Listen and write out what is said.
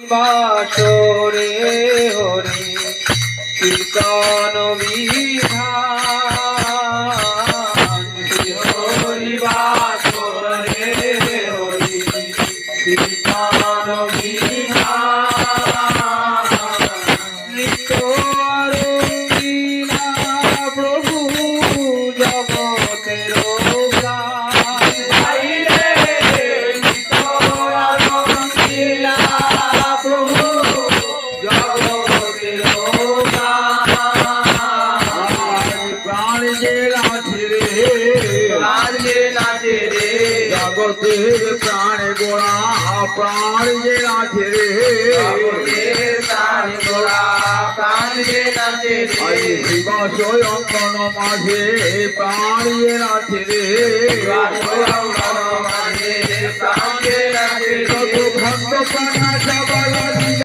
বাসরে হরি কীর্তন বিধান হরি বাসরে হরি কীর্তন বিধান নিত্য রঙ্গিলা প্রভু জগতের জগতের প্রাণ গোড়া প্রাণ যে নাচে রে প্রাণ গোড়া প্রাণ যে নাচে রে শিবাশয়ঙ্কন মাঝে প্রাণ যে নাচে রে শিবাশয়ঙ্কন মাঝে প্রাণ যে নাচে রে খন্ড প্রাণ